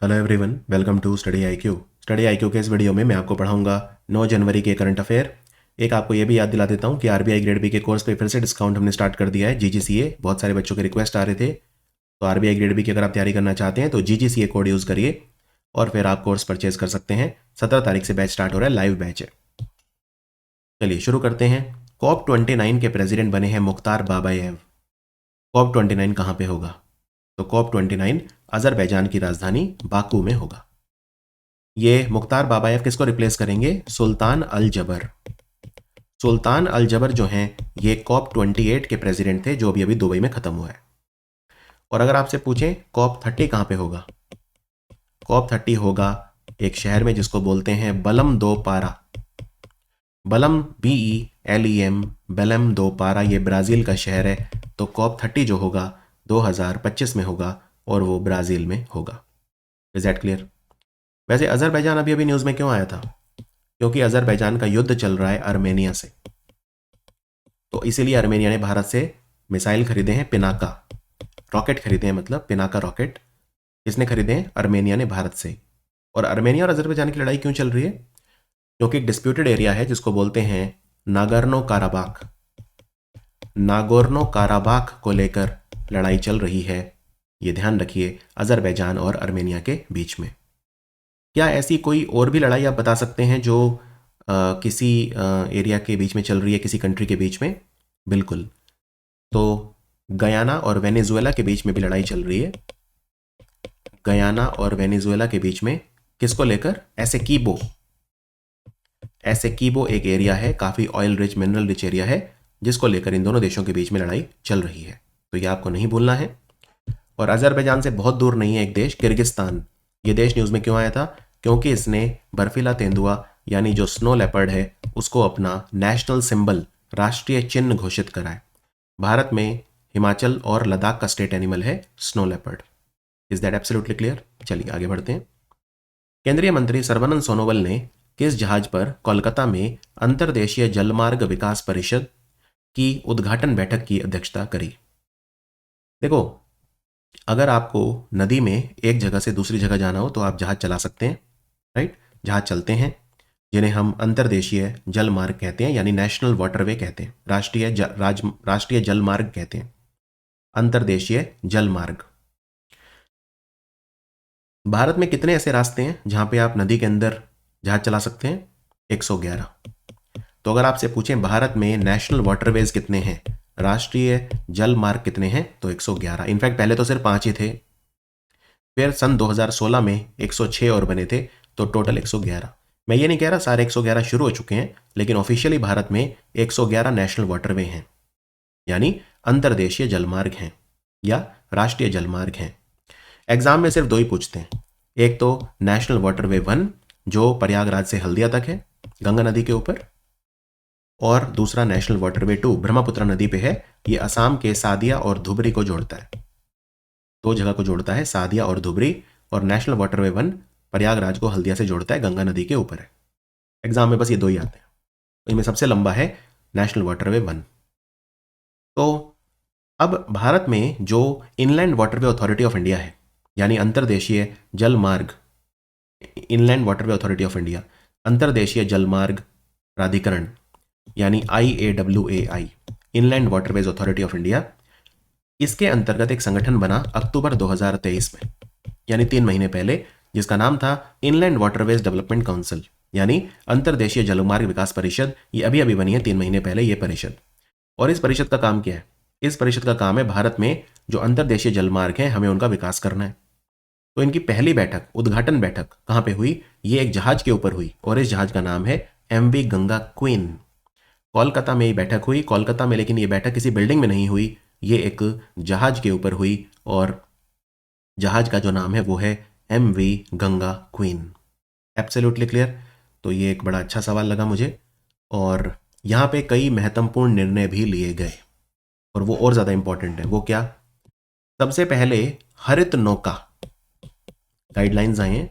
Hello everyone, welcome to study IQ. Study IQ के इस video में मैं आपको पढ़ाऊंगा 9 जनवरी के करंट अफेयर। एक आपको ये भी याद दिला देता हूँ कि आरबीआई ग्रेड बी के कोर्स पे फिर से डिस्काउंट हमने स्टार्ट कर दिया है। जीजीसीए, बहुत सारे बच्चों के रिक्वेस्ट आ रहे थे, तो आरबीआई ग्रेड बी की अगर आप तैयारी करना चाहते हैं तो जीजीसीए कोड यूज़ करिए और फिर आप कोर्स परचेज कर सकते हैं। 17 तारीख से बैच स्टार्ट हो रहा है, लाइव बैच है। चलिए शुरू करते हैं। COP29 के प्रेसिडेंट बने हैं मुख्तार बाबाएव। COP29 कहाँ पे होगा? तो COP29 अजरबैजान की राजधानी बाकू में होगा। ये मुख्तार बाबाएव किसको रिप्लेस करेंगे? सुल्तान अल जबर। सुल्तान अल जबर जो हैं ये COP28 के प्रेसिडेंट थे, जो अभी अभी दुबई में खत्म हुआ है। और अगर आपसे पूछें COP30 कहाँ पे होगा? COP30 होगा एक शहर में जिसको बोलते हैं बलम दो पारा। बलम BELEM, बेलम दो पारा, ये ब्राज़ील का शहर है। तो COP30 जो होगा 2025 में होगा और वो ब्राज़ील में होगा। Is that clear? वैसे अजरबैजान अभी अभी न्यूज़ में क्यों आया था? क्योंकि अजरबैजान का युद्ध चल रहा है आर्मेनिया से, तो इसीलिए आर्मेनिया ने भारत से मिसाइल खरीदे हैं, पिनाका रॉकेट खरीदे हैं, मतलब पिनाका रॉकेट किसने खरीदे हैं? आर्मेनिया ने भारत से। और आर्मेनिया और अजरबैजान की लड़ाई क्यों चल रही है? क्योंकि एक डिस्प्यूटेड एरिया है जिसको बोलते हैं नागोर्नो काराबाख। नागोर्नो काराबाख को लेकर लड़ाई चल रही है, ये ध्यान रखिए, अजरबैजान और आर्मेनिया के बीच में। क्या ऐसी कोई और भी लड़ाई आप बता सकते हैं जो किसी एरिया के बीच में चल रही है, किसी कंट्री के बीच में? बिल्कुल, तो गयाना और वेनेजुएला के बीच में भी लड़ाई चल रही है। गयाना और वेनेजुएला के बीच में किसको लेकर? एसेकीबो। एसेकीबो एक एरिया है, काफ़ी oil rich, mineral rich area है, जिसको लेकर इन दोनों देशों के बीच में लड़ाई चल रही है। तो ये आपको नहीं भूलना है। और अजरबैजान से बहुत दूर नहीं है एक देश, किर्गिस्तान। ये देश न्यूज़ में क्यों आया था? क्योंकि इसने बर्फीला तेंदुआ यानी जो स्नो लेपर्ड है उसको अपना नेशनल सिंबल, राष्ट्रीय चिन्ह घोषित करा है। भारत में हिमाचल और लद्दाख का स्टेट एनिमल है snow leopard. Is that absolutely clear? चलिए आगे बढ़ते हैं। केंद्रीय मंत्री सर्बानंद सोनोवाल ने किस जहाज पर कोलकाता में अंतर्देशीय जलमार्ग विकास परिषद की उद्घाटन बैठक की अध्यक्षता करी? देखो, अगर आपको नदी में एक जगह से दूसरी जगह जाना हो तो आप जहाज चला सकते हैं, राइट? जहाज चलते हैं जिन्हें हम अंतर्देशीय जल मार्ग कहते हैं, यानी नेशनल वाटरवे कहते हैं, राष्ट्रीय जल मार्ग कहते हैं, अंतर्देशीय जल मार्ग। भारत में कितने ऐसे रास्ते हैं जहां पे आप नदी के अंदर जहाज चला सकते हैं? 111। तो अगर आपसे पूछें भारत में नेशनल वाटरवेज कितने हैं, राष्ट्रीय जल मार्ग कितने हैं, तो 111। इनफैक्ट पहले तो सिर्फ 5 ही थे, फिर सन 2016 में 106 और बने थे, तो टोटल 111। मैं ये नहीं कह रहा सारे 111 शुरू हो चुके हैं, लेकिन ऑफिशियली भारत में 111 नेशनल वाटरवे हैं, यानी अंतर्देशीय जलमार्ग हैं या राष्ट्रीय जलमार्ग हैं। एग्जाम में सिर्फ 2 ही पूछते हैं, एक तो नेशनल वाटरवे 1 जो प्रयागराज से हल्दिया तक है, गंगा नदी के ऊपर, और दूसरा नेशनल वाटरवे 2 ब्रह्मपुत्र नदी पे है, ये असम के सादिया और धुबरी को जोड़ता है। 2 जगह को जोड़ता है, सादिया और धुबरी। और नेशनल वाटरवे 1 प्रयागराज को हल्दिया से जोड़ता है, गंगा नदी के ऊपर है। एग्जाम में बस ये 2 ही आते हैं, इनमें सबसे लंबा है नेशनल वाटरवे 1। तो अब भारत में जो inland waterway authority of India है, यानी अंतर्देशीय जल मार्ग, inland waterway authority of India, अंतर्देशीय जलमार्ग प्राधिकरण, यानी IAWAI, inland waterways authority of India, इसके अंतर्गत एक संगठन बना अक्टूबर 2023 में, यानी 3 महीने पहले, जिसका नाम था इनलैंड वाटरवेज डेवलपमेंट काउंसिल, यानी अंतर्देशीय जलमार्ग विकास परिषद। ये अभी अभी बनी है 3 महीने पहले ये परिषद। और इस परिषद का काम क्या है? इस परिषद का काम है भारत में जो अंतर्देशीय जलमार्ग हैं हमें उनका विकास करना है। तो इनकी पहली बैठक, उद्घाटन बैठक कहाँ पे हुई? ये एक जहाज के ऊपर हुई, और इस जहाज का नाम है MV गंगा क्वीन। कोलकाता में ये बैठक हुई, कोलकाता में, लेकिन ये बैठक किसी बिल्डिंग में नहीं हुई, ये एक जहाज के ऊपर हुई, और जहाज का जो नाम है वो है MV Ganga queen. Absolutely clear? तो ये एक बड़ा अच्छा सवाल लगा मुझे, और यहाँ पे कई महत्वपूर्ण निर्णय भी लिए गए, और वो और ज़्यादा इंपॉर्टेंट है। वो क्या? सबसे पहले हरित नौका गाइडलाइंस आए हैं।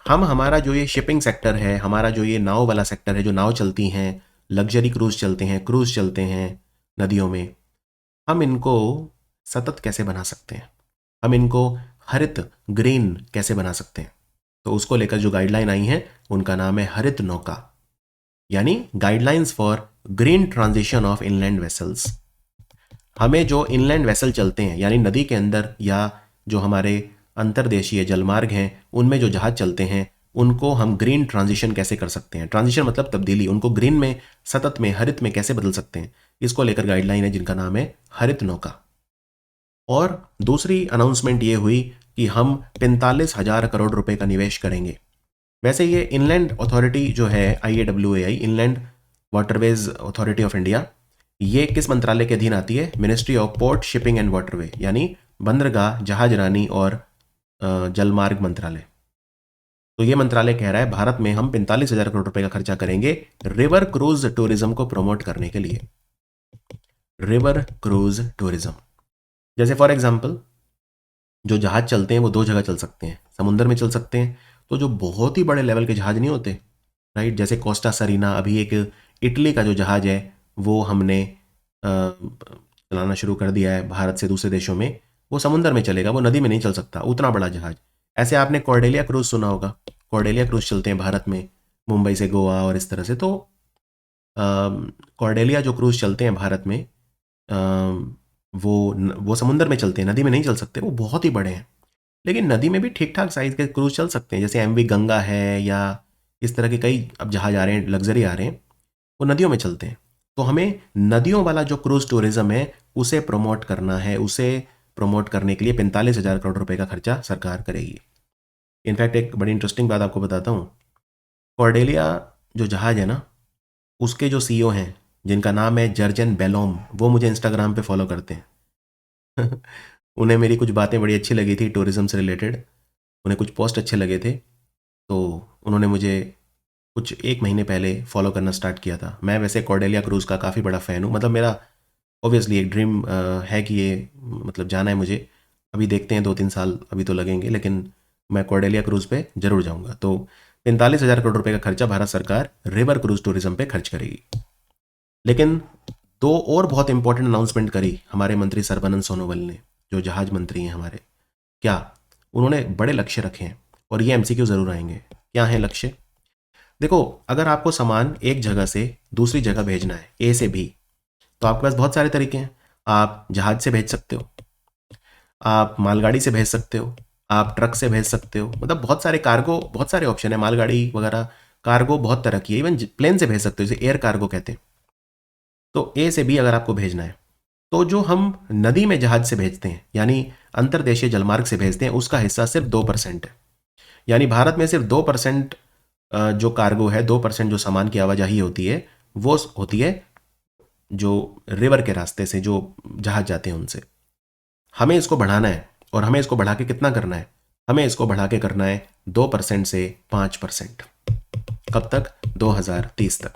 हमारा जो ये शिपिंग सेक्टर है, हमारा जो ये नाव वाला सेक्टर है, जो नाव चलती हैं, लग्जरी क्रूज चलते हैं, क्रूज चलते हैं नदियों में, हम इनको सतत कैसे बना सकते हैं? हम इनको हरित ग्रीन कैसे बना सकते हैं। तो उसको लेकर जो गाइडलाइन आई है उनका नाम है हरित नौका, यानी guidelines for green transition of inland vessels. हमें जो इनलैंड वेसल चलते हैं यानी नदी के अंदर या जो हमारे अंतर्देशीय जलमार्ग हैं उनमें जो जहाज चलते हैं उनको हम ग्रीन ट्रांजिशन कैसे कर सकते हैं। ट्रांजिशन मतलब तब्दीली, उनको ग्रीन में, सतत में, हरित में कैसे बदल सकते हैं, इसको लेकर गाइडलाइन है जिनका नाम है हरित नौका। और दूसरी अनाउंसमेंट ये हुई कि हम 45,000 करोड़ रुपए का निवेश करेंगे। वैसे ये इनलैंड अथॉरिटी जो है IAWAI, inland waterways authority of India, ये किस मंत्रालय के अधीन आती है? Ministry of port, shipping and waterway, यानी बंदरगाह, जहाजरानी और जलमार्ग मंत्रालय। तो ये मंत्रालय कह रहा है भारत में हम 45,000 करोड़ रुपए का खर्चा करेंगे रिवर क्रूज टूरिज्म को प्रमोट करने के लिए। रिवर क्रूज टूरिज्म, जैसे फॉर एग्जाम्पल जो जहाज चलते हैं वो दो जगह चल सकते हैं, समुद्र में चल सकते हैं, तो जो बहुत ही बड़े लेवल के जहाज नहीं होते, राइट, जैसे कोस्टा सरीना, अभी एक इटली का जो जहाज है वो हमने चलाना शुरू कर दिया है भारत से दूसरे देशों में, वो समुद्र में चलेगा, वो नदी में नहीं चल सकता, उतना बड़ा जहाज। ऐसे आपने कॉर्डेलिया क्रूज सुना होगा, कॉर्डेलिया क्रूज चलते हैं भारत में, मुंबई से गोवा और इस तरह से। तो कॉर्डेलिया जो क्रूज चलते हैं भारत में, वो समुद्र में चलते हैं, नदी में नहीं चल सकते, वो बहुत ही बड़े हैं। लेकिन नदी में भी ठीक ठाक साइज के क्रूज चल सकते हैं, जैसे MV गंगा है या इस तरह के कई अब जहाज आ रहे हैं, लग्जरी आ रहे हैं, वो नदियों में चलते हैं। तो हमें नदियों वाला जो क्रूज टूरिज्म है उसे प्रमोट करना है, उसे प्रमोट करने के लिए 45,000 करोड़ रुपए का खर्चा सरकार करेगी। इनफैक्ट एक बड़ी इंटरेस्टिंग बात आपको बताता हूँ, कॉर्डेलिया जो जहाज है ना, उसके जो CEO हैं जिनका नाम है जर्जन बेलोम, वो मुझे इंस्टाग्राम पे फॉलो करते हैं उन्हें मेरी कुछ बातें बड़ी अच्छी लगी थी टूरिज्म से रिलेटेड, उन्हें कुछ पोस्ट अच्छे लगे थे, तो उन्होंने मुझे कुछ 1 महीने पहले फॉलो करना स्टार्ट किया था। मैं वैसे कॉर्डेलिया क्रूज़ का काफ़ी बड़ा फ़ैन हूँ, मतलब मेरा ऑब्वियसली एक ड्रीम है कि ये मतलब जाना है मुझे। अभी देखते हैं 2-3 साल अभी तो लगेंगे, लेकिन मैं कॉर्डेलिया क्रूज़ पे ज़रूर जाऊँगा। तो 45,000 करोड़ रुपए का खर्चा भारत सरकार रिवर क्रूज़ टूरिज्म पे खर्च करेगी। लेकिन 2 और बहुत इंपॉर्टेंट अनाउंसमेंट करी हमारे मंत्री सर्बानंद सोनोवाल ने, जो जहाज मंत्री हैं हमारे। क्या? उन्होंने बड़े लक्ष्य रखे हैं और ये MCQ ज़रूर आएंगे। क्या है लक्ष्य? देखो, अगर आपको सामान एक जगह से दूसरी जगह भेजना है, A से B, तो आपके पास बहुत सारे तरीके हैं। आप जहाज से भेज सकते हो, आप मालगाड़ी से भेज सकते हो, आप ट्रक से भेज सकते हो, मतलब बहुत सारे कार्गो, बहुत सारे ऑप्शन है, मालगाड़ी वगैरह, कार्गो बहुत तरह की है, इवन प्लेन से भेज सकते हो, जैसे एयर कार्गो कहते हैं। तो A से B अगर आपको भेजना है, तो जो हम नदी में जहाज से भेजते हैं यानी अंतर्देशीय जलमार्ग से भेजते हैं, उसका हिस्सा सिर्फ 2% है। यानी भारत में सिर्फ 2% जो कार्गो है, 2% जो सामान की आवाजाही होती है, वो होती है जो रिवर के रास्ते से जो जहाज जाते हैं उनसे। हमें इसको बढ़ाना है, और हमें इसको बढ़ा के कितना करना है? हमें इसको बढ़ा के करना है 2% से 5%। कब तक? 2030 तक।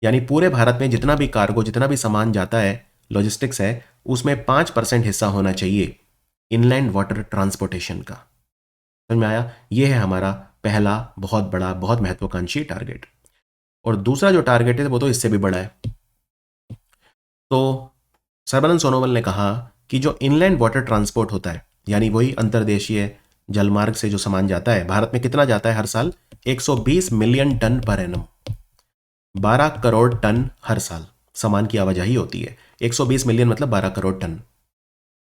यानी पूरे भारत में जितना भी कार्गो, जितना भी सामान जाता है, लॉजिस्टिक्स है, उसमें 5% हिस्सा होना चाहिए इनलैंड वाटर ट्रांसपोर्टेशन का। समझ में आया? यह है हमारा पहला बहुत बड़ा, बहुत महत्वाकांक्षी टारगेट। और दूसरा जो टारगेट है वो तो इससे भी बड़ा है। तो सर्बानंद सोनोवाल ने कहा कि जो इनलैंड वाटर ट्रांसपोर्ट होता है, यानी वही अंतर्देशीय जलमार्ग से जो सामान जाता है, भारत में कितना जाता है हर साल? 120 million ton per annum, 12 crore ton हर साल सामान की आवाजाही होती है। 120 मिलियन मतलब 12 करोड़ टन।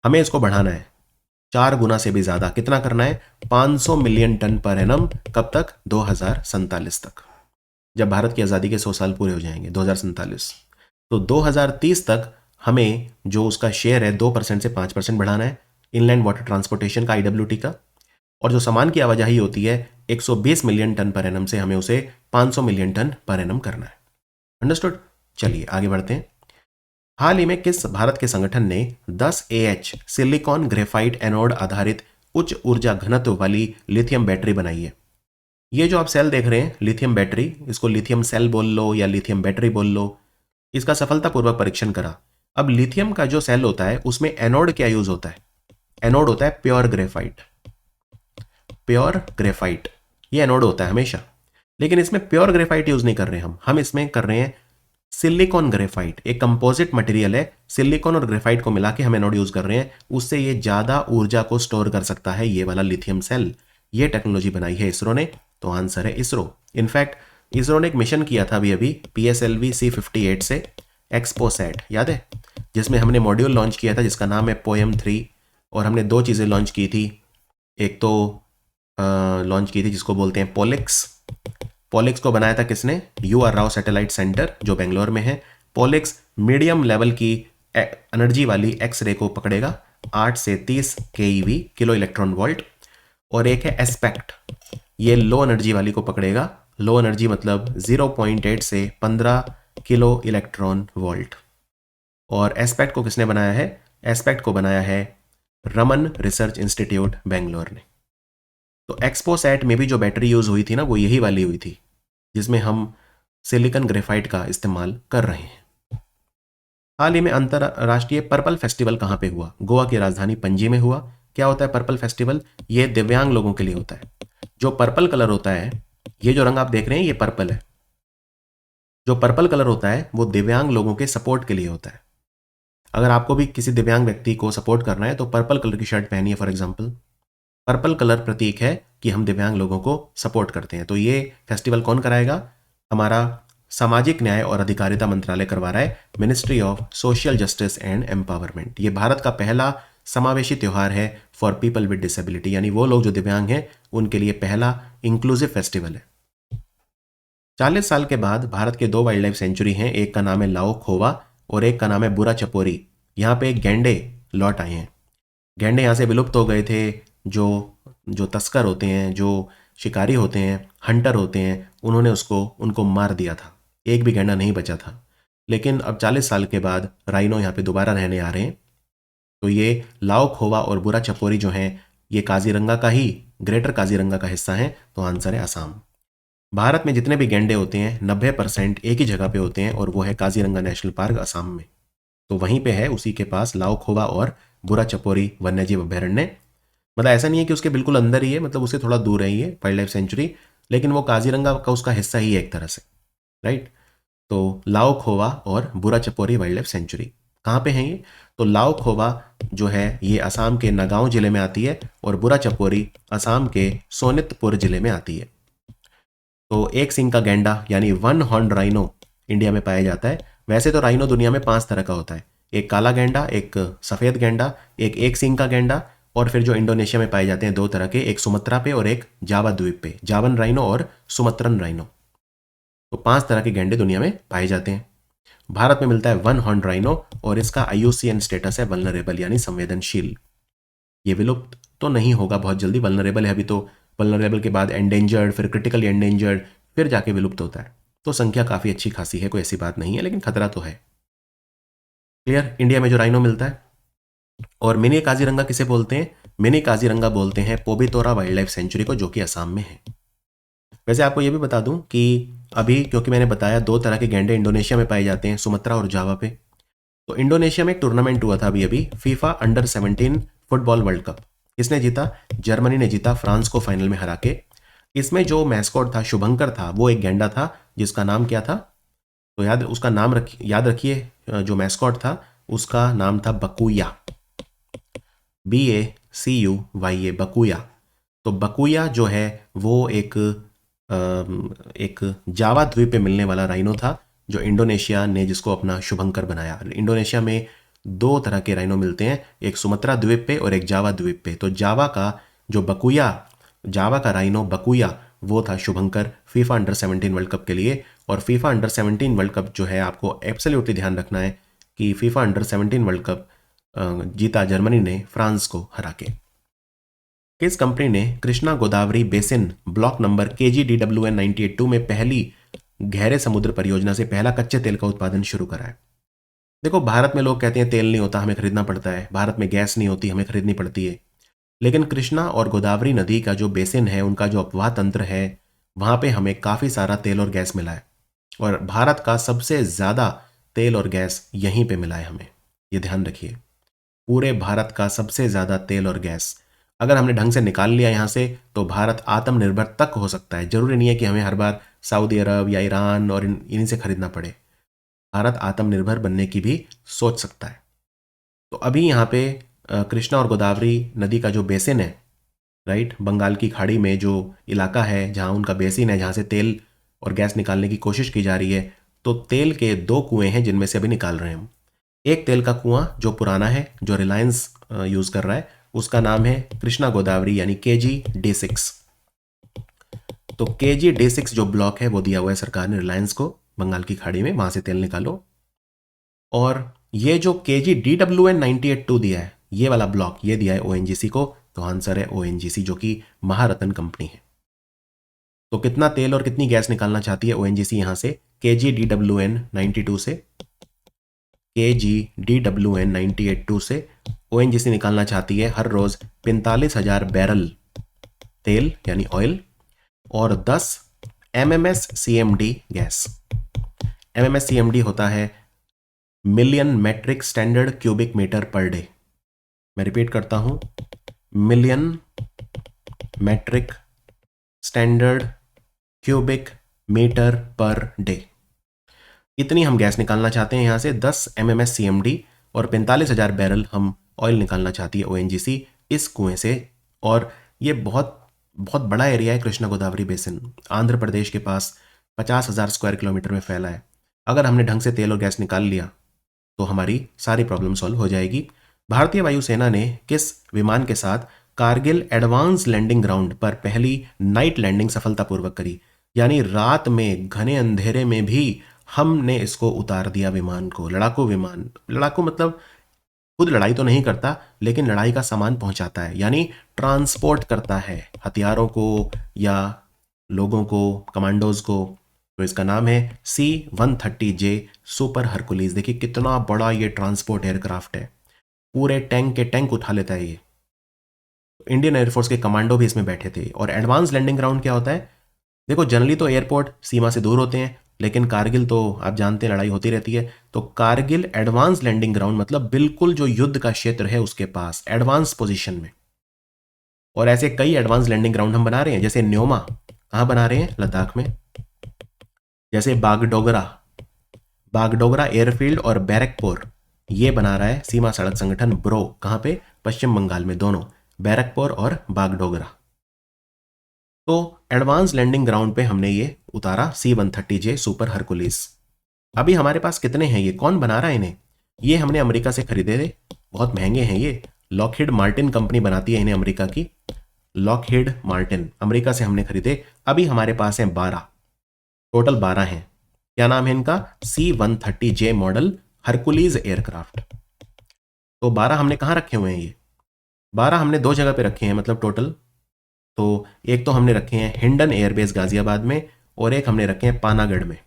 हमें इसको बढ़ाना है 4 गुना से भी ज्यादा। कितना करना है? 500 मिलियन टन पर एनम। कब तक? 2047 तक, जब भारत की आज़ादी के 100 साल पूरे हो जाएंगे, 2047। तो 2030 तक हमें जो उसका शेयर है 2% से 5% बढ़ाना है इनलैंड वाटर ट्रांसपोर्टेशन का, IWT का। और जो सामान की आवाजाही होती है 120 मिलियन टन पर एनम से हमें उसे 500 मिलियन टन पर एनम करना है। अंडरस्टूड? चलिए आगे बढ़ते हैं। हाल ही में किस भारत के संगठन ने 10Ah सिलिकॉन ग्रेफाइट एनोड आधारित उच्च ऊर्जा घनत्व वाली लिथियम बैटरी बनाई है? ये जो आप सेल देख रहे हैं, लिथियम बैटरी, इसको लिथियम सेल बोल लो या लिथियम बैटरी बोल लो, इसका सफलतापूर्वक परीक्षण करा। अब लिथियम का जो सेल होता है उसमें एनोड क्या यूज होता है? एनोड होता है प्योर ग्रेफाइट। प्योर ग्रेफाइट ये एनोड होता है हमेशा, लेकिन इसमें प्योर ग्रेफाइट यूज नहीं कर रहे हम इसमें कर रहे हैं सिलिकॉन ग्रेफाइट एक कंपोजिट मटेरियल है, सिलिकॉन और ग्रेफाइट को मिला के हम एनोड यूज कर रहे हैं, उससे ये ज्यादा ऊर्जा को स्टोर कर सकता है ये वाला लिथियम सेल। ये टेक्नोलॉजी बनाई है इसरो ने, तो आंसर है इसरो। इनफैक्ट इसरो ने एक मिशन किया था अभी अभी PSLV C58 से, एक्सपोसैट याद है, जिसमें हमने मॉड्यूल लॉन्च किया था जिसका नाम है POEM-3, और हमने दो चीज़ें लॉन्च की थी। एक तो लॉन्च की थी जिसको बोलते हैं पोलिक्स। पोलिक्स को बनाया था किसने? UR राव सैटेलाइट सेंटर जो बेंगलोर में है। पोलिक्स मीडियम लेवल की एनर्जी वाली एक्सरे को पकड़ेगा, 8 से 30 keV किलो इलेक्ट्रॉन वोल्ट। और एक है एस्पेक्ट, ये लो एनर्जी वाली को पकड़ेगा, लो एनर्जी मतलब 0.8 से 15 किलो इलेक्ट्रॉन वोल्ट। और एस्पेक्ट को किसने बनाया है? एस्पेक्ट को बनाया है रमन रिसर्च इंस्टीट्यूट बेंगलोर ने। तो एक्सपोसैट में भी जो बैटरी यूज हुई थी ना, वो यही वाली हुई थी जिसमें हम सिलिकॉन ग्रेफाइट का इस्तेमाल कर रहे हैं। हाल ही में अंतरराष्ट्रीय पर्पल फेस्टिवल कहाँ पे हुआ? गोवा की राजधानी पणजी में हुआ। क्या होता है पर्पल फेस्टिवल? ये दिव्यांग लोगों के लिए होता है। जो पर्पल कलर होता है, ये जो रंग आप देख रहे हैं ये पर्पल है। जो पर्पल कलर होता है वो दिव्यांग लोगों के सपोर्ट के लिए होता है। अगर आपको भी किसी दिव्यांग व्यक्ति को सपोर्ट करना है तो पर्पल कलर की शर्ट पहनिए फॉर एग्जाम्पल। पर्पल कलर प्रतीक है कि हम दिव्यांग लोगों को सपोर्ट करते हैं। तो ये फेस्टिवल कौन कराएगा? हमारा सामाजिक न्याय और अधिकारिता मंत्रालय करवा रहा है, ministry of social justice and empowerment. ये भारत का पहला समावेशी त्यौहार है फॉर पीपल विद डिसेबिलिटी, यानी वो लोग जो दिव्यांग हैं उनके लिए पहला इंक्लूसिव फेस्टिवल है। 40 साल के बाद भारत के 2 वाइल्ड लाइफ सेंचुरी हैं, एक का नाम है लाओ खोवा और एक का नाम है बुरा चपोरी। यहाँ पे गैंडे लौट आए हैं। गैंडे यहाँ से विलुप्त हो गए थे। जो जो तस्कर होते हैं, जो शिकारी होते हैं, हंटर होते हैं, उन्होंने उनको मार दिया था। एक भी गैंडा नहीं बचा था। लेकिन अब 40 साल के बाद राइनो यहाँ पे दोबारा रहने आ रहे हैं। तो ये लाओ खोवा और बुरा चपोरी जो हैं, ये काजीरंगा का ही, ग्रेटर काजीरंगा का हिस्सा है। तो आंसर है असम। भारत में जितने भी गैंडे होते हैं 90% एक ही जगह पे होते हैं, और वो है काजीरंगा नेशनल पार्क असम में। तो वहीं पे है, उसी के पास लाओ खोवा और बुरा चपोरी वन्यजीव अभ्यारण्य। मतलब ऐसा नहीं है कि उसके बिल्कुल अंदर ही है, मतलब उससे थोड़ा दूर है ये वाइल्ड लाइफ सेंचुरी, लेकिन वो काजीरंगा का उसका हिस्सा ही है एक तरह से, राइट। तो लाओ खोवा और बुरा चपोरी वाइल्ड लाइफ सेंचुरी कहाँ पे है ये? तो लाओ खोवा जो है ये असम के नगांव जिले में आती है, और बुरा चपोरी असम के सोनितपुर जिले में आती है। तो एक सिंग का गैंडा यानी वन हॉर्न राइनो इंडिया में पाया जाता है। वैसे तो राइनो दुनिया में 5 तरह का होता है, एक काला गैंडा, एक सफ़ेद गैंडा, एक सिंग का गैंडा, और फिर जो इंडोनेशिया में पाए जाते हैं 2 तरह के, एक सुमत्रा पे और एक जावा द्वीप पे, जावन राइनो और सुमत्रन राइनो। तो 5 तरह के गैंडे दुनिया में पाए जाते हैं। भारत में मिलता है वन हॉर्न राइनो, और इसका IUCN स्टेटस है वल्नरेबल यानी संवेदनशील। ये विलुप्त तो नहीं होगा बहुत जल्दी, वल्नरेबल है अभी। तो वल्नरेबल के बाद एंडेंजर्ड, फिर क्रिटिकली एंडेंजर्ड, फिर जाके विलुप्त होता है। तो संख्या काफ़ी अच्छी खासी है, कोई ऐसी बात नहीं है, लेकिन खतरा तो है। क्लियर? इंडिया में जो राइनो मिलता है। और मिनी काजीरंगा किसे बोलते हैं? मिनी काजीरंगा बोलते हैं पोबितोरा वाइल्ड लाइफ सेंचुरी को, जो कि असम में है। वैसे आपको ये भी बता दूं कि अभी, क्योंकि मैंने बताया 2 तरह के गैंडे इंडोनेशिया में पाए जाते हैं, सुमत्रा और जावा पे। तो इंडोनेशिया में एक टूर्नामेंट हुआ था अभी अभी, FIFA under-17 football world cup. किसने जीता? जर्मनी ने जीता फ्रांस को फाइनल में हरा के। इसमें जो मैस्कॉट था, शुभंकर था, वो एक गैंडा था जिसका नाम क्या था? तो उसका नाम याद रखिए। जो मैस्कॉट था उसका नाम था बकुया, BACUYA, बकुया। तो बकुया जो है वो एक जावा द्वीप पे मिलने वाला राइनो था, जो इंडोनेशिया ने जिसको अपना शुभंकर बनाया। इंडोनेशिया में 2 तरह के राइनो मिलते हैं, एक सुमत्रा द्वीप पे और एक जावा द्वीप पे। तो जावा का राइनो बकुया वो था शुभंकर फीफा अंडर-17 वर्ल्ड कप के लिए। और फीफा अंडर-17 वर्ल्ड कप जो है, आपको एब्सोल्युटली ध्यान रखना है कि फीफा अंडर-17 वर्ल्ड कप जीता जर्मनी ने फ्रांस को हरा के। किस कंपनी ने Krishna Godavari basin block number KGDWN 982 में पहली गहरे समुद्र परियोजना से पहला कच्चे तेल का उत्पादन शुरू करा है? देखो, भारत में लोग कहते हैं तेल नहीं होता, हमें खरीदना पड़ता है। भारत में गैस नहीं होती, हमें खरीदनी पड़ती है। लेकिन कृष्णा और गोदावरी नदी का जो बेसिन है, उनका जो अपवाह तंत्र है, वहां पे हमें काफी सारा तेल और गैस मिला है। और भारत का सबसे ज्यादा तेल और गैस यहीं पे मिला है हमें, ये ध्यान रखिए। पूरे भारत का सबसे ज्यादा तेल और गैस अगर हमने ढंग से निकाल लिया यहाँ से, तो भारत आत्मनिर्भर तक हो सकता है। जरूरी नहीं है कि हमें हर बार सऊदी अरब या ईरान और इन्हीं से खरीदना पड़े। भारत आत्मनिर्भर बनने की भी सोच सकता है। तो अभी यहाँ पे कृष्णा और गोदावरी नदी का जो बेसिन है, राइट, बंगाल की खाड़ी में जो इलाका है जहाँ उनका बेसिन है, जहाँ से तेल और गैस निकालने की कोशिश की जा रही है, तो तेल के 2 कुएं हैं जिनमें से अभी निकाल रहे हैं हम। एक तेल का कुआं जो पुराना है, जो रिलायंस यूज कर रहा है, उसका नाम है कृष्णा गोदावरी यानी KG-D6। तो KG-D6 जो ब्लॉक है वो दिया हुआ है सरकार ने रिलायंस को, बंगाल की खाड़ी में, वहां से तेल निकालो। और ये जो KG-DWN-98-2 दिया है, ये वाला ब्लॉक ये दिया है ONGC को, तो आंसर है ONGC जो कि महारत्न कंपनी है। तो कितना तेल और कितनी गैस निकालना चाहती है ONGC यहां से KG-DWN-92 से, KG-DWN-98-2 से ONGC निकालना चाहती है हर रोज 45,000 बैरल तेल यानी ऑयल और 10 MMS-CMD गैस। MMS-CMD होता है million metric standard cubic metre per day. मैं रिपीट करता हूं, million metric standard cubic metre per day. इतनी हम गैस निकालना चाहते हैं यहां से, 10 MMS-CMD और 45,000 बैरल हम ऑयल निकालना चाहती है ONGC इस कुएं से। और ये बहुत बहुत बड़ा एरिया है कृष्णा गोदावरी बेसिन, आंध्र प्रदेश के पास 50,000 स्क्वायर किलोमीटर में फैला है। अगर हमने ढंग से तेल और गैस निकाल लिया तो हमारी सारी प्रॉब्लम सॉल्व हो जाएगी। भारतीय वायुसेना ने किस विमान के साथ कारगिल एडवांस लैंडिंग ग्राउंड पर पहली नाइट लैंडिंग सफलतापूर्वक करी? यानी रात में घने अंधेरे में भी हमने इसको उतार दिया विमान को। लड़ाकू विमान, लड़ाकू मतलब खुद लड़ाई तो नहीं करता लेकिन लड़ाई का सामान पहुंचाता है, यानी ट्रांसपोर्ट करता है हथियारों को या लोगों को, कमांडोज को। तो इसका नाम है C-130J सुपर हरकुलीज। देखिए कितना बड़ा ये ट्रांसपोर्ट एयरक्राफ्ट है, पूरे टैंक के टैंक उठा लेता है ये। इंडियन एयरफोर्स के कमांडो भी इसमें बैठे थे। और एडवांस लैंडिंग ग्राउंड क्या होता है? देखो जनरली तो एयरपोर्ट सीमा से दूर होते हैं, लेकिन कारगिल तो आप जानते हैं लड़ाई होती रहती है। तो कारगिल एडवांस लैंडिंग ग्राउंड मतलब बिल्कुल जो युद्ध का क्षेत्र है उसके पास, एडवांस पोजीशन में। और ऐसे कई एडवांस लैंडिंग ग्राउंड हम बना रहे हैं, जैसे न्योमा कहाँ बना रहे हैं? लद्दाख में। जैसे बागडोगरा एयरफील्ड और बैरकपुर ये बना रहा है सीमा सड़क संगठन ब्रो। कहाँ पे? पश्चिम बंगाल में, दोनों, बैरकपुर और बागडोगरा। तो एडवांस लैंडिंग ग्राउंड पे हमने ये उतारा C-130J सुपर हरकुलिस। अभी हमारे पास कितने हैं? ये कौन बना रहा है इन्हें? ये हमने अमेरिका से खरीदे थे, बहुत महंगे हैं ये। लॉकहीड मार्टिन कंपनी बनाती है इन्हें, अमेरिका की लॉकहीड मार्टिन, अमेरिका से हमने खरीदे। अभी हमारे पास हैं 12, टोटल 12 हैं। क्या नाम है इनका? C-130J model हरकुलीज aircraft. तो 12 हमने कहाँ रखे हुए हैं? ये 12 हमने 2 जगह पे रखे हैं, मतलब टोटल। तो एक तो हमने रखे हैं हिंडन एयरबेस गाजियाबाद में, और एक हमने रखे हैं पानागढ़ में।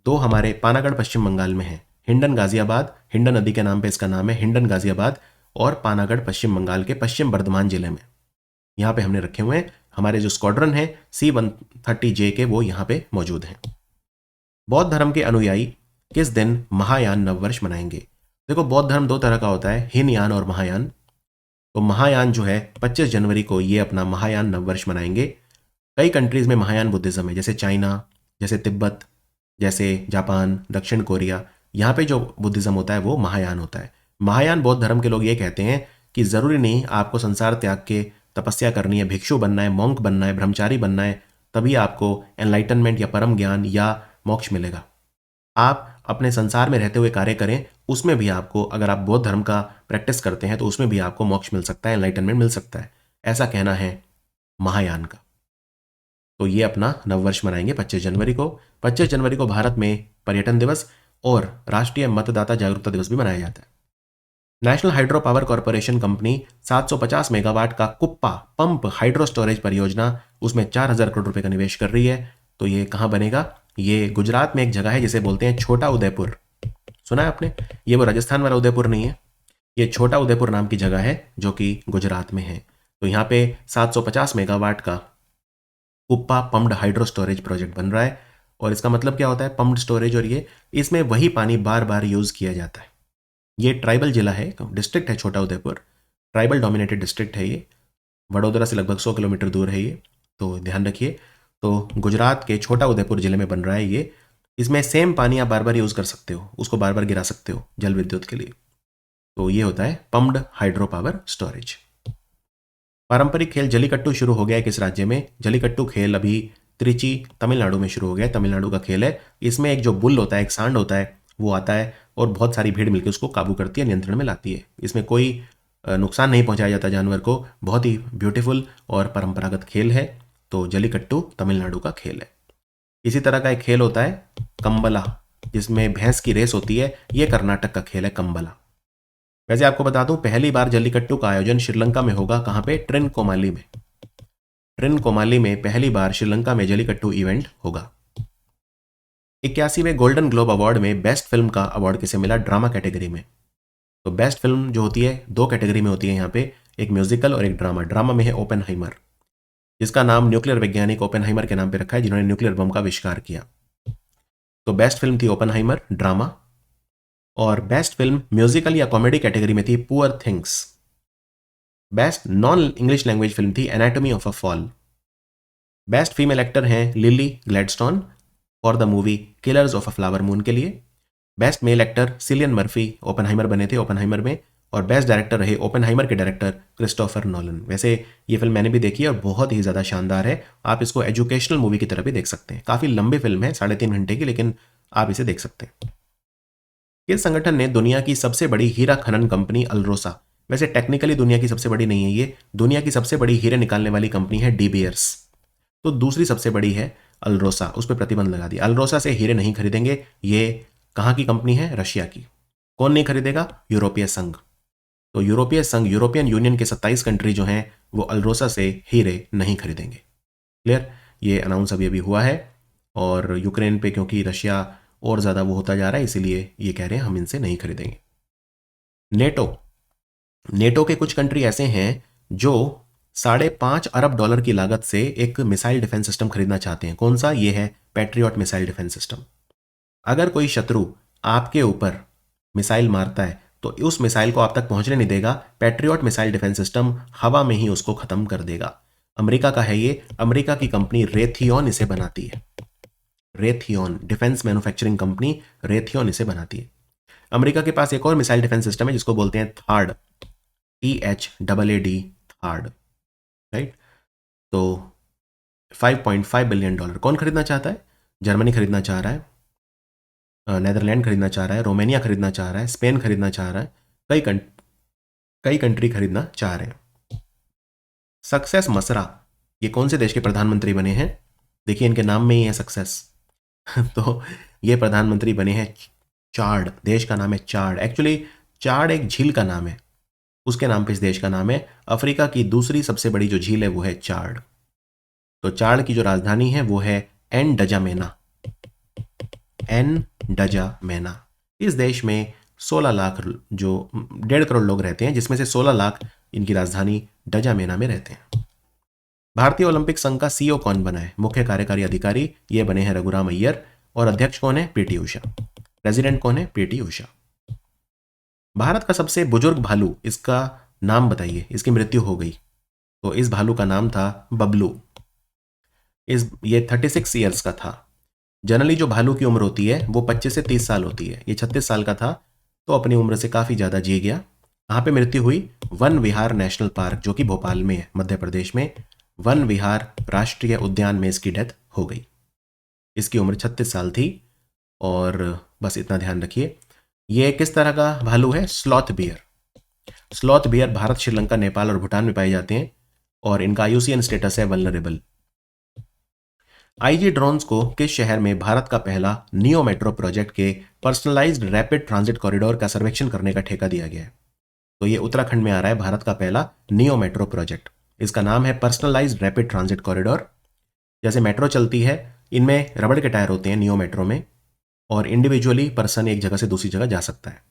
2 हमारे, पानागढ़ पश्चिम बंगाल में है, हिंडन गाजियाबाद, हिंडन नदी के नाम पे इसका नाम है हिंडन गाजियाबाद, और पानागढ़ पश्चिम बंगाल के पश्चिम बर्धमान जिले में। यहाँ पे हमने रखे हुए हैं। हमारे जो स्क्वाड्रन है C-130J के, वो यहाँ पे मौजूद हैं। बौद्ध धर्म के अनुयायी किस दिन महायान नववर्ष मनाएंगे? देखो बौद्ध धर्म 2 तरह का होता है, हीनयान और महायान। तो महायान जो है 25 जनवरी को ये अपना महायान नववर्ष मनाएंगे। कई कंट्रीज में महायान बुद्धिज्म है, जैसे चाइना, जैसे तिब्बत, जैसे जापान, दक्षिण कोरिया। यहाँ पे जो बुद्धिज्म होता है वो महायान होता है। महायान बौद्ध धर्म के लोग ये कहते हैं कि जरूरी नहीं आपको संसार त्याग के तपस्या करनी है, भिक्षु बनना है, मॉन्क बनना है, ब्रह्मचारी बनना है, तभी आपको एनलाइटनमेंट या परम ज्ञान या मोक्ष मिलेगा। आप अपने संसार में रहते हुए कार्य करें, उसमें भी आपको, अगर आप बौद्ध धर्म का प्रैक्टिस करते हैं तो उसमें भी आपको मोक्ष मिल सकता है, एनलाइटनमेंट मिल सकता है। ऐसा कहना है महायान का। तो ये अपना नववर्ष मनाएंगे 25 जनवरी को। 25 जनवरी को भारत में पर्यटन दिवस और राष्ट्रीय मतदाता जागरूकता दिवस भी मनाया जाता है। National hydro power corporation company 750 megawatt का कुप्पा पंप हाइड्रो स्टोरेज परियोजना, उसमें 4,000 करोड़ रुपए का निवेश कर रही है। तो ये कहाँ बनेगा? ये गुजरात में एक जगह है जिसे बोलते हैं छोटा उदयपुर। सुना है आपने? ये वो राजस्थान वाला उदयपुर नहीं है, ये छोटा उदयपुर नाम की जगह है जो कि गुजरात में है। तो यहाँ पे 750 मेगावाट का कुप्पा पम्प्ड हाइड्रो स्टोरेज प्रोजेक्ट बन रहा है। और इसका मतलब क्या होता है पम्प्ड स्टोरेज? और ये इसमें वही पानी बार बार यूज किया जाता है। ये ट्राइबल जिला है, डिस्ट्रिक्ट है छोटा उदयपुर, ट्राइबल डोमिनेटेड डिस्ट्रिक्ट है ये, वडोदरा से लगभग 100 किलोमीटर दूर है ये, तो ध्यान रखिए। तो गुजरात के छोटा उदयपुर जिले में बन रहा है ये इसमें सेम पानी आप बार बार यूज़ कर सकते हो, उसको बार बार गिरा सकते हो जल विद्युत के लिए। तो ये होता है पम्प्ड हाइड्रो पावर स्टोरेज। पारंपरिक खेल जलीकट्टू शुरू हो गया है किस राज्य में? जलीकट्टू खेल अभी त्रिची तमिलनाडु में शुरू हो गया है, तमिलनाडु का खेल है। इसमें एक जो बुल होता है, एक सांड होता है, वो आता है और बहुत सारी भीड़ मिलकर उसको काबू करती है, नियंत्रण में लाती है। इसमें कोई नुकसान नहीं पहुंचाया जाता जानवर को। बहुत ही ब्यूटीफुल और परंपरागत खेल है। तो जलीकट्टू तमिलनाडु का खेल है। इसी तरह का एक खेल होता है कंबला, जिसमें भैंस की रेस होती है। ये कर्नाटक का खेल है कंबला। वैसे आपको बता दूं, पहली बार जल्लीकट्टू का आयोजन श्रीलंका में होगा। कहां पे? ट्रिनकोमाली में। ट्रिनकोमाली में पहली बार श्रीलंका में जल्लीकट्टू इवेंट होगा। 81वें गोल्डन ग्लोब अवार्ड में बेस्ट फिल्म का अवार्ड किसे मिला? ड्रामा कैटेगरी में। तो बेस्ट फिल्म जो होती है, दो कैटेगरी में होती है यहाँ पे, एक म्यूजिकल और एक ड्रामा। ड्रामा में है ओपेनहाइमर, जिसका नाम न्यूक्लियर वैज्ञानिक ओपेनहाइमर के नाम पे रखा है, जिन्होंने न्यूक्लियर बम का आविष्कार किया। तो बेस्ट फिल्म थी ओपेनहाइमर, ड्रामा। और बेस्ट फिल्म म्यूजिकल या कॉमेडी कैटेगरी में थी Poor Things. Best non English language film थी Anatomy of a Fall. Best female actor हैं Lily Gladstone for the movie Killers of a Flower Moon के लिए। Best male actor Cillian Murphy, Oppenheimer बने थे Oppenheimer में। और best director रहे Oppenheimer के डायरेक्टर क्रिस्टोफर नॉलन। वैसे ये फिल्म मैंने भी देखी है और बहुत ही ज़्यादा शानदार है। आप इसको एजुकेशनल मूवी की तरह भी देख सकते हैं। काफ़ी लंबी फिल्म है, 3.5 घंटे की, लेकिन आप इसे देख सकते हैं। किस संगठन ने दुनिया की सबसे बड़ी हीरा खनन कंपनी अल्रोसा, वैसे टेक्निकली दुनिया की सबसे बड़ी नहीं है ये, दुनिया की सबसे बड़ी हीरे निकालने वाली कंपनी है डी बियर्स। तो दूसरी सबसे बड़ी है अल्रोसा, उस पर प्रतिबंध लगा दिया। अल्रोसा से हीरे नहीं खरीदेंगे। ये कहाँ की कंपनी है? रशिया की। कौन नहीं खरीदेगा? यूरोपीय संघ। तो यूरोपीय संघ, यूरोपियन यूनियन के 27 कंट्री जो हैं वो अल्रोसा से हीरे नहीं खरीदेंगे। क्लियर? ये अनाउंस अभी हुआ है। और यूक्रेन पे क्योंकि रशिया और ज़्यादा वो होता जा रहा है, इसीलिए ये कह रहे हैं हम इनसे नहीं खरीदेंगे। नेटो, नेटो के कुछ कंट्री ऐसे हैं जो $5.5 अरब की लागत से एक मिसाइल डिफेंस सिस्टम खरीदना चाहते हैं। कौन सा? ये है पैट्रियट मिसाइल डिफेंस सिस्टम। अगर कोई शत्रु आपके ऊपर मिसाइल मारता है तो उस मिसाइल को आप तक पहुंचने नहीं देगा। पैट्रियट मिसाइल डिफेंस सिस्टम हवा में ही उसको खत्म कर देगा। अमेरिका का है ये। अमेरिका की कंपनी रेथियन इसे बनाती है। Raytheon defence manufacturing company Raytheon इसे बनाती है। अमेरिका के पास एक और मिसाइल डिफेंस सिस्टम है जिसको बोलते हैं थार्ड, THAAD, थार्ड। राइट? तो $5.5 बिलियन कौन खरीदना चाहता है? जर्मनी खरीदना चाह रहा है, नेदरलैंड खरीदना चाह रहा है, रोमानिया खरीदना चाह रहा है, स्पेन खरीदना चाह रहा है, कई कंट्री खरीदना चाह रहे हैं। सक्सेस मसरा, ये कौन से देश के प्रधानमंत्री बने हैं? देखिए इनके नाम में ही है सक्सेस। तो ये प्रधानमंत्री बने हैं चाड। देश का नाम है चाड। एक्चुअली चाड एक झील का नाम है, उसके नाम पे इस देश का नाम है। अफ्रीका की दूसरी सबसे बड़ी जो झील है वो है चाड। तो चाड की जो राजधानी है वो है एनडजामेना। एनडजामेना। इस देश में 16 लाख, जो 1.5 करोड़ लोग रहते हैं, जिसमें से 16 लाख इनकी राजधानी डजामेना में रहते हैं। भारतीय ओलंपिक संघ का CEO कौन बना है? मुख्य कार्यकारी अधिकारी ये बने हैं रघुराम अय्यर। और अध्यक्ष कौन है? पीटी उषा। प्रेसिडेंट कौन है? पीटी उषा। भारत का सबसे बुजुर्ग भालू, इसका नाम बताइए। इसकी मृत्यु हो गई। तो इस भालू का नाम था बबलू। ये 36 ईयर्स का था। जनरली जो भालू की उम्र होती है वो 25 से 30 साल होती है। ये 36 साल का था, तो अपनी उम्र से काफ़ी ज़्यादा जी गया। कहाँ पे मृत्यु हुई? वन विहार नेशनल पार्क, जो कि भोपाल में है, मध्य प्रदेश में। वन विहार राष्ट्रीय उद्यान में इसकी डेथ हो गई। इसकी उम्र 36 साल थी। और बस इतना ध्यान रखिए। ये किस तरह का भालू है? Sloth bear. Sloth bear Bharat, Sri Lanka, Nepal और भूटान में पाए जाते हैं। और इनका IUCN स्टेटस है वल्नरेबल। IG ड्रोन्स को किस शहर में भारत का पहला नियो मेट्रो प्रोजेक्ट के पर्सनलाइज्ड रैपिड ट्रांजिट कॉरिडोर का सर्वेक्षण करने का ठेका दिया गया है? तो ये उत्तराखंड में आ रहा है भारत का पहला नियो मेट्रो प्रोजेक्ट। इसका नाम है पर्सनलाइज्ड रैपिड ट्रांजिट कॉरिडोर। जैसे मेट्रो चलती है, इनमें रबड़ के टायर होते हैं नियो मेट्रो में, और इंडिविजुअली पर्सन एक जगह से दूसरी जगह जा सकता है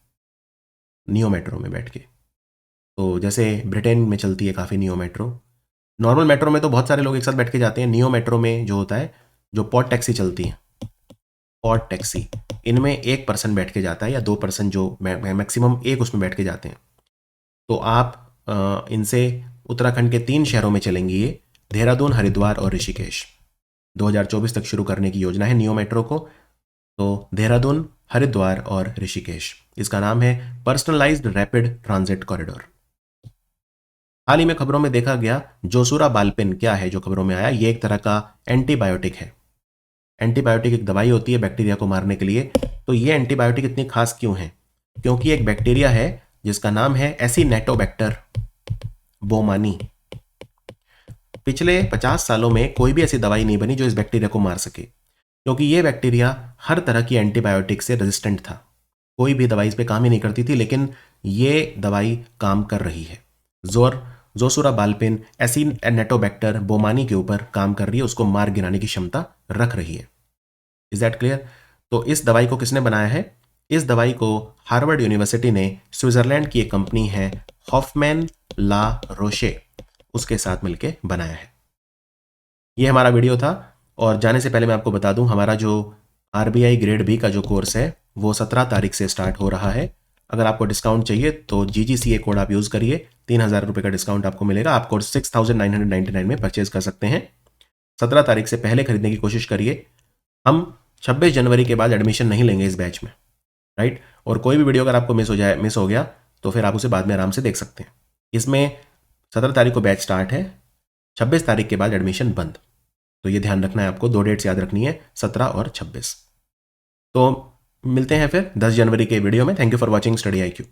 नियो मेट्रो में बैठ के। तो जैसे ब्रिटेन में चलती है काफ़ी नियो मेट्रो। नॉर्मल मेट्रो में तो बहुत सारे लोग एक साथ बैठ के जाते हैं। नियो मेट्रो में जो होता है, जो पॉड टैक्सी चलती है, पॉड टैक्सी, इनमें एक पर्सन बैठ के जाता है या 2 पर्सन, जो मैक्सिमम एक उसमें बैठ के जाते हैं। तो आप इनसे उत्तराखंड के 3 शहरों में चलेंगी ये, देहरादून, हरिद्वार और ऋषिकेश। 2024 तक शुरू करने की योजना है नियो मेट्रो को। तो देहरादून, हरिद्वार और ऋषिकेश। इसका नाम है पर्सनलाइज्ड रैपिड ट्रांजिट कॉरिडोर। हाल ही में खबरों में देखा गया जोसूरा बालपिन क्या है, जो खबरों में आया, ये एक तरह का एंटीबायोटिक है। एंटीबायोटिक एक दवाई होती है बैक्टीरिया को मारने के लिए। तो ये एंटीबायोटिक इतनी खास क्यों है? क्योंकि एक बैक्टीरिया है जिसका नाम है एसिनेटोबैक्टर बोमानी। पिछले 50 सालों में कोई भी ऐसी दवाई नहीं बनी जो इस बैक्टीरिया को मार सके, क्योंकि ये बैक्टीरिया हर तरह की एंटीबायोटिक से रेजिस्टेंट था। कोई भी दवाई इस पे काम ही नहीं करती थी, लेकिन ये दवाई काम कर रही है। जोसूरा बालपिन एसिनेटोबैक्टर बोमानी के ऊपर काम कर रही है, उसको मार गिराने की क्षमता रख रही है। Is that clear? तो इस दवाई को किसने बनाया है? इस दवाई को हार्वर्ड यूनिवर्सिटी ने स्विट्जरलैंड की एक कंपनी है हॉफमैन ला रोशे, उसके साथ मिलकर बनाया है। ये हमारा वीडियो था। और जाने से पहले मैं आपको बता दूं, हमारा जो आरबीआई ग्रेड बी का जो कोर्स है वो 17 तारीख से स्टार्ट हो रहा है। अगर आपको डिस्काउंट चाहिए तो GGCA कोड आप यूज़ करिए, 3000 रुपये का डिस्काउंट आपको मिलेगा। आप कोर्स 6999 में परचेज कर सकते हैं। 17 तारीख से पहले खरीदने की कोशिश करिए। हम 26 जनवरी के बाद एडमिशन नहीं लेंगे इस बैच में, राइट? और कोई भी वीडियो अगर आपको मिस हो गया तो फिर आप उसे बाद में आराम से देख सकते हैं। इसमें 17 तारीख को बैच स्टार्ट है, 26 तारीख के बाद एडमिशन बंद। तो ये ध्यान रखना है आपको, 2 डेट्स याद रखनी है, 17 और 26। तो मिलते हैं फिर 10 जनवरी के वीडियो में। Thank you for watching study IQ।